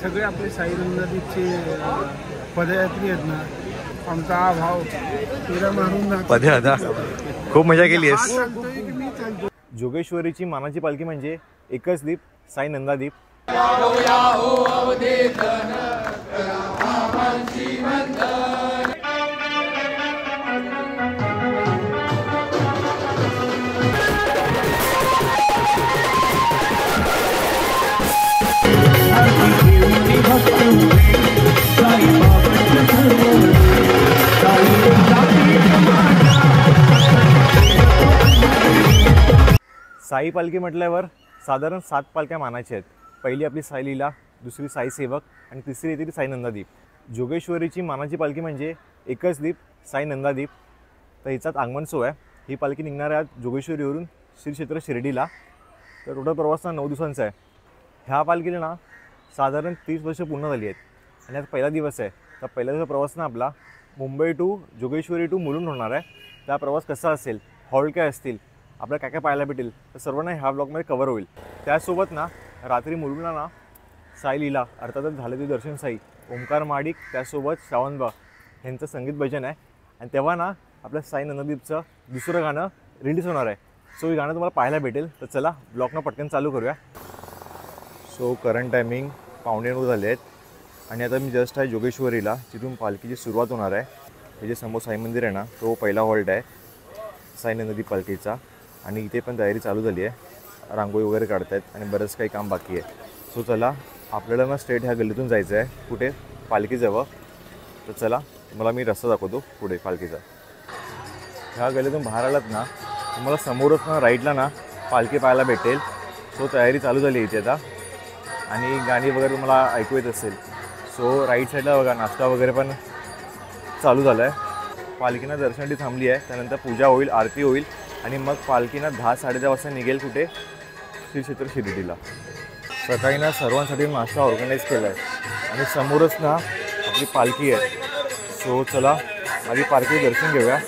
सगळे आपले साई नंदादीपचे पदयात्री आहेत ना, आमचा हा भाव तुला मारून पदयात्रा खूप मजा केली आहेस. सांगतोय की मी चालतो. जोगेश्वरीची मानाची पालखी म्हणजे एकच दीप साई नंदादीप. साई पालखी म्हटल्यावर साधारण 7 पालख्या मानाच्या आहेत. पहिली आपली साई लीला, दुसरी साई सेवक आणि तिसरी येते ती साई नंदादीप. जोगेश्वरीची मानाची पालखी म्हणजे एकच दीप साई नंदादीप. तर हिचाच आगमन सोहळा आहे. ही पालखी निघणार आहे आज जोगेश्वरीवरून श्री क्षेत्र शिर्डीला. तर टोटल प्रवास 9 दिवसांचा आहे. ह्या पालखीला ना साधारण 30 वर्ष पूर्ण झाली आहेत आणि आज पहिला दिवस आहे. तर पहिला दिवस प्रवास ना आपला मुंबई टू जोगेश्वरी टू मुलुंड होणार आहे. त्या प्रवास कसा असेल, हॉल्ट काय असतील, आपल्याला काय काय पाहायला भेटेल, तर सर्वांना ह्या ब्लॉगमध्ये कवर होईल. त्यासोबत ना रात्री मुलुंडला ना साई लीला अर्थातच झालं ते दर्शन साई, ओंकार माडिक, त्यासोबत श्रावणबा यांचं संगीत भजन आहे. आणि तेव्हा ना आपल्या साई नंदादीपचं दुसरं गाणं रिलीज होणार आहे. सो हे गाणं तुम्हाला पाहायला भेटेल. तर चला ब्लॉगनं पटकन चालू करूया. सो करंट टायमिंग 8:45 झाले आहेत आणि आता मी जस्ट आहे जोगेश्वरीला, जिथून पालखीची सुरुवात होणार आहे. हे जे समोर साई मंदिर आहे ना, तो पहिला हॉल्ट आहे साई नंदादीप पालखीचा. आणि इथे पण तयारी चालू झाली आहे, रांगोळी वगैरे काढत आहेत आणि बरंच काही काम बाकी आहे. सो चला आपल्याला ना स्ट्रेट ह्या गल्लीतून जायचं आहे कुठे पालखीजवळ. तर चला तुम्हाला मी रस्ता दाखवतो पुढे पालखीचा. ह्या गल्लीतून बाहेर आलात ना तुम्हाला समोरच ना राईटला ना पालखी पाहायला भेटेल. सो तयारी चालू झाली इथे आता आणि गाणी वगैरे तुम्हाला ऐकू येत असेल. सो राईट साईडला बघा नाश्ता वगैरे पण चालू झाला आहे. पालखीनं दर्शनासाठी थांबली आहे. त्यानंतर पूजा होईल, आरती होईल आणि मग पालखीनं 10-10:30 वाजता निघेल कुठे श्री क्षेत्र शिर्डीला. सकाळी ना सर्वांसाठी नाश्ता ऑर्गनाईज केला आहे आणि समोरच ना आपली पालखी आहे. सो चला आधी पालखी दर्शन घेऊया.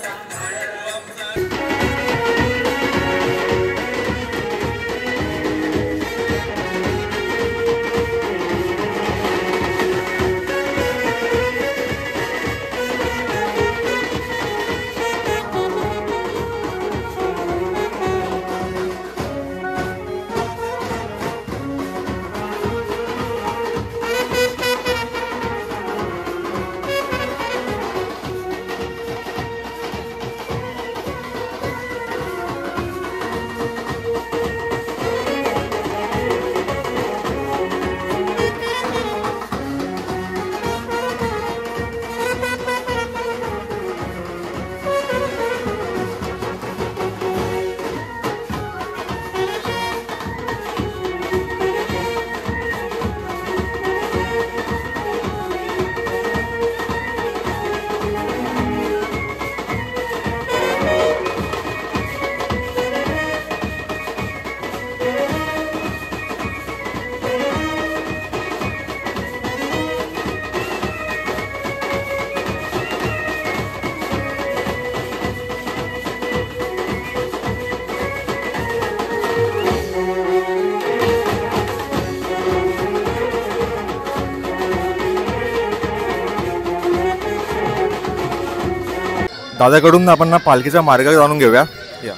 दादाकडून आपण ना पालखीचा मार्ग जाणून घेऊया. या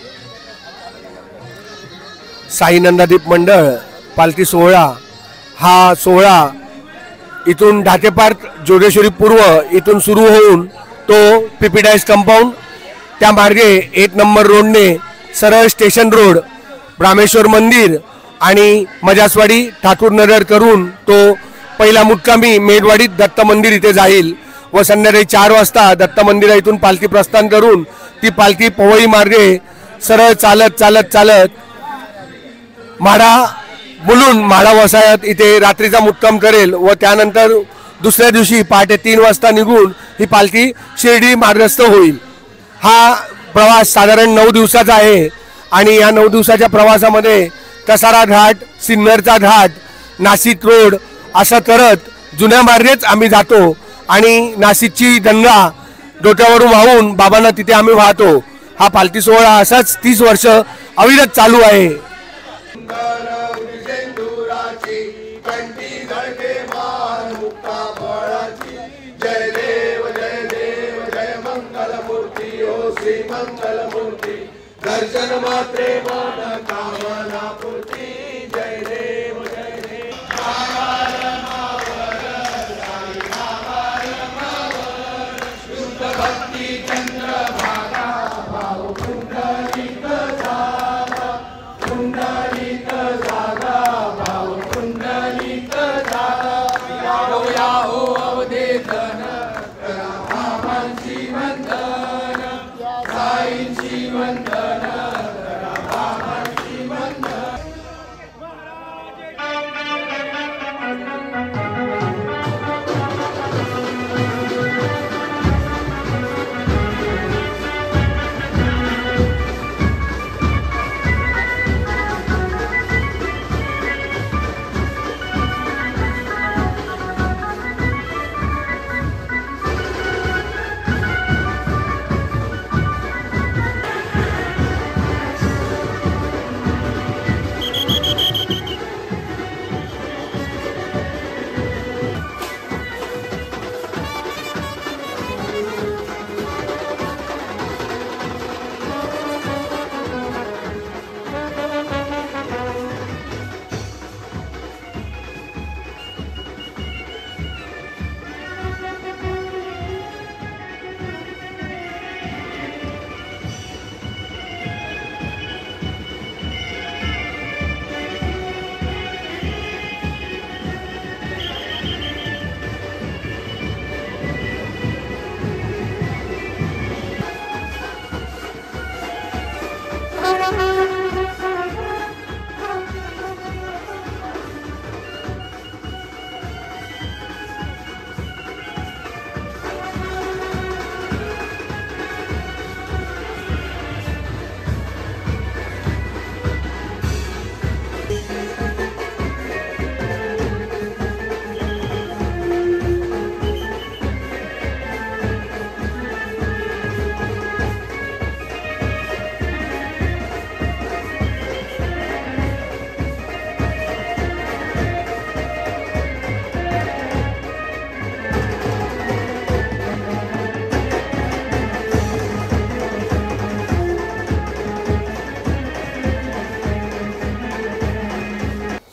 साई नंदादीप मंडळ पालखी सोहळा, हा सोहळा इथून ढाकेपार जोगेश्वरी पूर्व इथून सुरू होऊन तो पीपीडायस कंपाऊंड त्या मार्गे 1 नंबर रोडने सरळ स्टेशन रोड, ब्राह्मेश्वर मंदिर आणि मजासवाडी ठाकूर नगर करून तो पहिला मुक्कामी मेडवाडीत दत्त मंदिर इथे जाईल व संध्याकाळी 4 वाजता दत्त मंदिरा इथून पालखी प्रस्थान करून ती पालखी पवई मार्गे सरळ चालत चालत चालत म्हाडा वसाहत इथे रात्रीचा मुक्काम करेल व त्यानंतर दुसऱ्या दिवशी पहाटे 3 वाजता निघून ही पालखी शिर्डी मार्गस्थ होईल. हा प्रवास साधारण 9 दिवसाचा आहे आणि या 9 दिवसाच्या प्रवासामध्ये कसारा घाट, सिन्नरचा घाट, नाशिक रोड असं करत जुन्या मार्गेच आम्ही जातो आणि नाशिकची गंगा डोक्यावरून वाहून बाबांना तिथे आम्ही वाहतो. हा पालखी सोहळा असाच 30 वर्ष अविरत चालू आहे. मुक्ता फळाची जय देव जय मंगलमूर्ती हो श्री मंगलमूर्ती दर्शन मात्रे मन कामना पूर्ती जय देव शुद्ध भक्ती चंद्रभागा भाव पुंडलिक जागा पुंडलिक जागा भाव पुंडलिक जागा या हो अवधेतन करा मामांची वंदन साईंची वंदन करा मामांची वंदन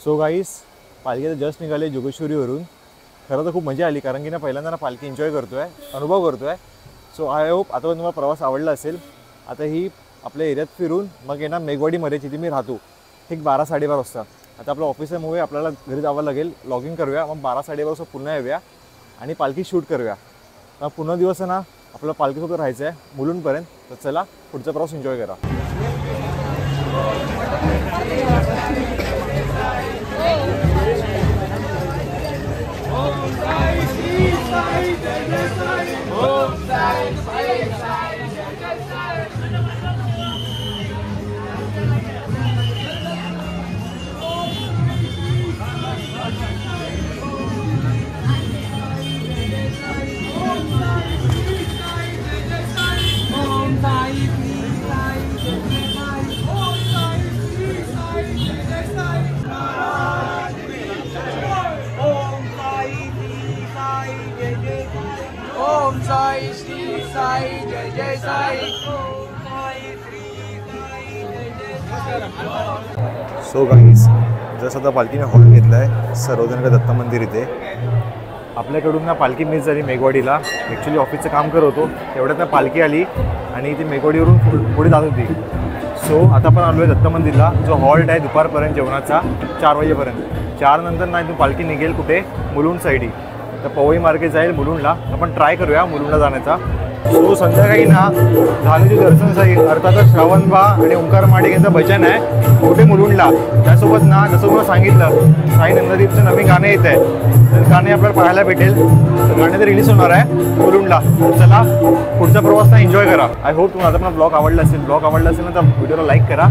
सो गाईस पालखी तर जस्ट निघाले जोगेश्वरीवरून. खरं तर खूप मजा आली कारण की ना पहिल्यांदा ना पालखी एन्जॉय करतोय, अनुभव करतोय. सो आय होप आता तुम्हाला प्रवास आवडला असेल. आता ही आपल्या एरियात फिरून मग येणार मेघवाडीमध्ये जिथे मी राहतो ठीक 12-12:30 वाजता. आता आपलं ऑफिसमुळे आपल्याला घरी जावं लागेल, लॉगिंग करूया, मग 12-12:30 वाजता पुन्हा येऊया आणि पालखी शूट करूया. मग पुन्हा दिवस ना आपल्याला पालखीसोबत राहायचं आहे मुलुंडपर्यंत. तर चला पुढचा प्रवास एन्जॉय करा. ओम साई श्री साई जय जय साई ओम साई श्री साई जय जय साई. सो गाईज जसं आता पालखीने हॉल घेतला आहे सर्वजण दत्त मंदिर इथे. आपल्याकडून ना पालखी मिस झाली मेघवाडीला. ॲक्च्युली ऑफिसचं काम करत होतो तेवढ्यात ना पालखी आली आणि ती मेघवाडीवरून पुढे जात होती. सो आता पण आलो आहे दत्त मंदिरला, जो हॉल्ट आहे दुपारपर्यंत जेवणाचा 4 वाजेपर्यंत. 4 नंतर ना इथून पालखी निघेल कुठे मुलुंड साईडी. तर पवई मार्केट जाईल मुलुंडला. आपण ट्राय करूया मुलुंडला जाण्याचा. सो संध्याकाळी ना झालेली दर्शन साई अर्थातच श्रावणबा आणि ओंकार माडिक यांचं भजन आहे कुठे मुलुंडला. त्यासोबत ना जसं तुम्हाला सांगितलं साई नंददीपचं नवीन गाणं येत आहे. तर गाणे आपल्याला पाहायला भेटेल. तर गाणे तर रिलीज होणार आहे मुलुंडला. चला पुढचा प्रवास एन्जॉय करा. आय होप तुम्हाला आता ब्लॉग आवडला असेल. ब्लॉग आवडला असेल ना तर व्हिडिओला लाईक करा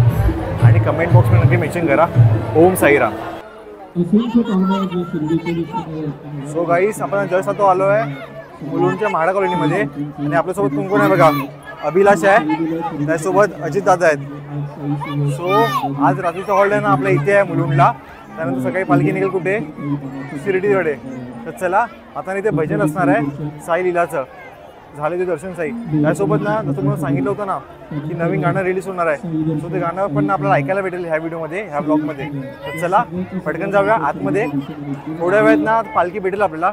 आणि कमेंट बॉक्समध्ये नक्की मेन्शन करा ओम साईराम. सो गाईस आपण जस्ट आता आलो आहे मुलुंडच्या म्हाडा कॉलनीमध्ये आणि आपल्यासोबत कोण कोण आहे बघा. अभिलाष आहे, त्यासोबत अजित दादा आहेत. सो आज रात्रीचा हॉल्ट आहे ना आपल्या इथे आहे मुलुंडला. त्यानंतर सकाळी पालखी निघेल कुठे, शिर्डीकडे. तर चला आता इथे भजन असणार आहे साई लीलाचं. झाले ते दर्शन साई. त्यासोबत ना जसं तुम्हाला सांगितलं होतं ना की नवीन गाणं रिलीज होणार आहे, सो ते गाणं पण आपल्याला ऐकायला भेटेल ह्या व्हिडिओमध्ये, ह्या ब्लॉगमध्ये. तर चला पटकन जाऊया आतमध्ये. थोड्या वेळात ना पालखी भेटेल आपल्याला.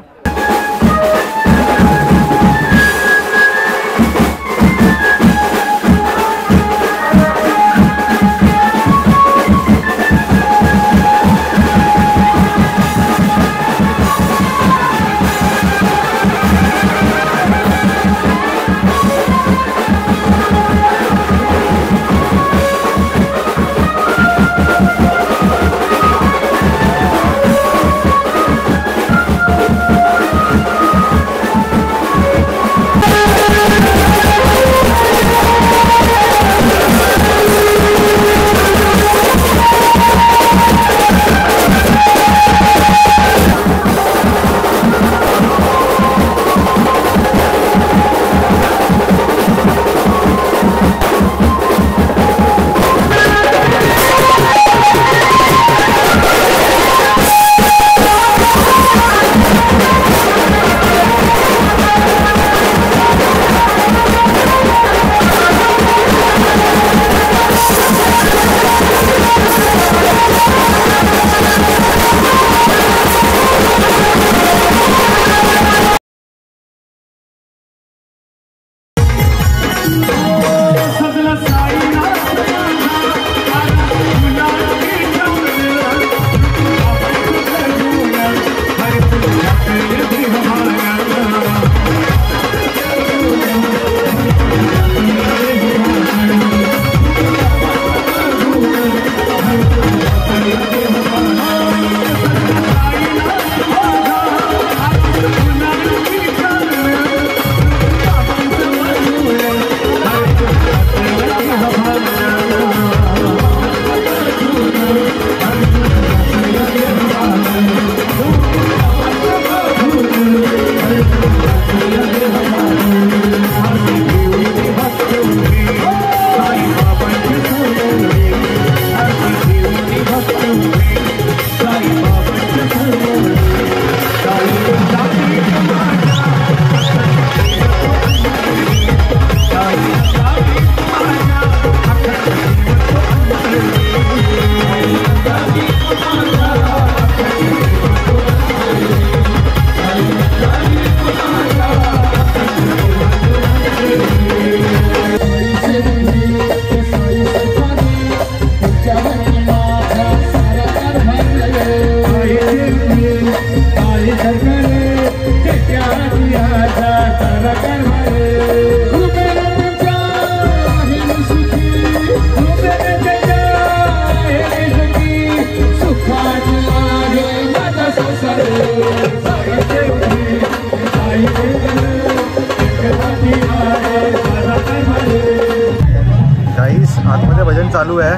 आतमध्ये भजन चालू आहे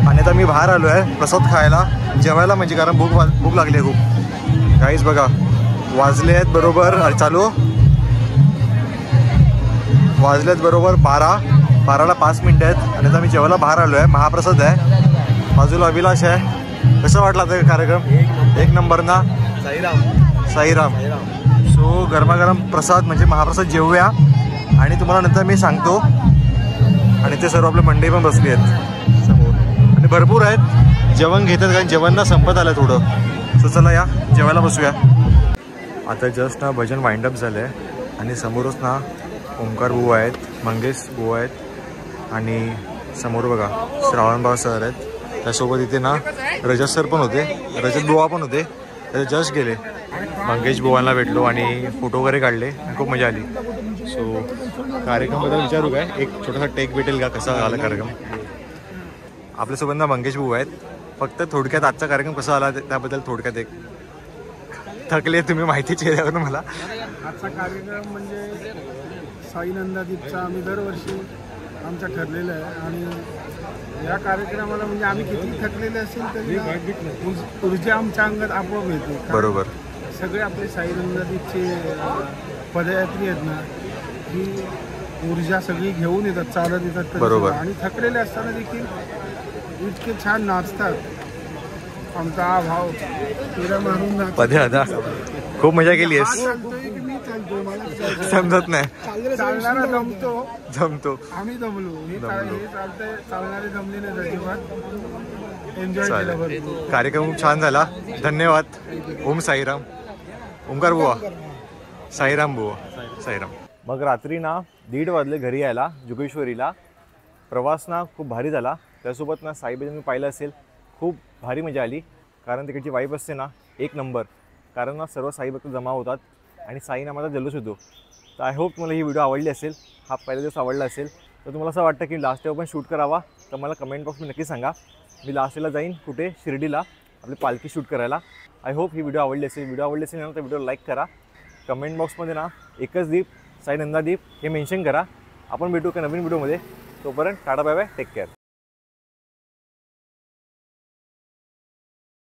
आणि आता मी बाहेर आलो आहे प्रसाद खायला, जेवायला, म्हणजे कारण भूक लागली आहे खूप. गाईस बघा वाजले आहेत बरोबर, वाजले आहेत बरोबर 12ला 5 मिनिटं आहेत आणि आता मी जेवायला बाहेर आलो आहे. महाप्रसाद आहे, बाजूला अभिलाष आहे. कसं वाटला आता कार्यक्रम? एक नंबर ना. साईराम. सो गरमागरम प्रसाद म्हणजे महाप्रसाद जेवूया आणि तुम्हाला नंतर मी सांगतो. आणि ते सर्व आपले मंडई पण बसली आहेत समोर आणि भरपूर आहेत. जेवण घेतात कारण जेवण ना संपत आलं थोडं. सो चला या जेवायला बसूया. आता जस्ट ना भजन वाइंडअप झालं आहे आणि समोरच ना ओंकार बुवा आहेत, मंगेश बुवा आहेत आणि समोर बघा श्रावणबाव सर आहेत. त्यासोबत इथे ना रजत सर पण होते, रजत बुवा पण होते. ते जस्ट गेले. मंगेश बुवांना भेटलो आणि फोटो वगैरे काढले, खूप मजा आली. सो कार्यक्रमाबद्दल विचारू काय, एक छोटासा टेक भेटेल का, कसा झाला कार्यक्रम? आपल्यासोबत ना मंगेश बुवा आहेत. फक्त थोडक्यात आजचा कार्यक्रम कसा आला त्याबद्दल थोडक्यात एक. थकले तुम्ही माहिती चेहऱ्यावर मला. आजचा कार्यक्रम म्हणजे साई नंदादीपचा आम्ही दरवर्षी आमचा ठरलेला आहे आणि या कार्यक्रमाला म्हणजे आम्ही किती थकलेले असेल तरी ऊर्जा आमच्या अंगात आपोआप येते. बरोबर. सगळे आपले साई नंदादीपचे पदयात्री आहेत ना, ही ऊर्जा सगळी घेऊन येतात, चालत येतात. बरोबर. आणि थकलेले असताना देखील इतके छान नाचतात. आमचा हा भाव तुला मारून जातो. पद्या आता खूप मजा केली हा आहेस. चालतोय की मी चालतोय मला समजत नाही. चालणारा जमतो. आम्ही जमलो. हे चालतंय चालणारे जमले नाही अजिबात. एन्जॉय केलं चालेल. भरपूर. कार्यक्रम खूप छान झाला. धन्यवाद. ओम साईराम. ओमकार बुवा. साईराम बुवा. साईराम. मग रात्री ना 1:30 वाजले घरी यायला जोगेश्वरीला. प्रवास ना खूप भारी झाला. त्यासोबत ना साईबाबा मी पाहिलं असेल खूप भारी मजा आली. कारण तिकडची वाईब असते ना एक नंबर. कारण ना सर्व साईभक्त जमा होतात आणि साईना माझा जल्लोष होतो. तर आय होप तुम्हाला ही व्हिडिओ आवडली असेल. हा पहिला दिवस आवडला असेल तर तुम्हाला असं वाटतं की लास्ट डे पण शूट करावा तर मला कमेंट बॉक्समध्ये नक्की सांगा. मी लास्ट डेला जाईन कुठे शिर्डीला आपली पालखी शूट करायला. आय होप ही व्हिडिओ आवडली असेल. व्हिडिओ आवडली असेल ना तर व्हिडिओ लाईक करा. कमेंट बॉक्समध्ये ना एकच दीप साई नंदादीप हे मेन्शन करा. आपण भेटू का नवीन व्हिडिओमध्ये. तोपर्यंत tata bye bye. Take care.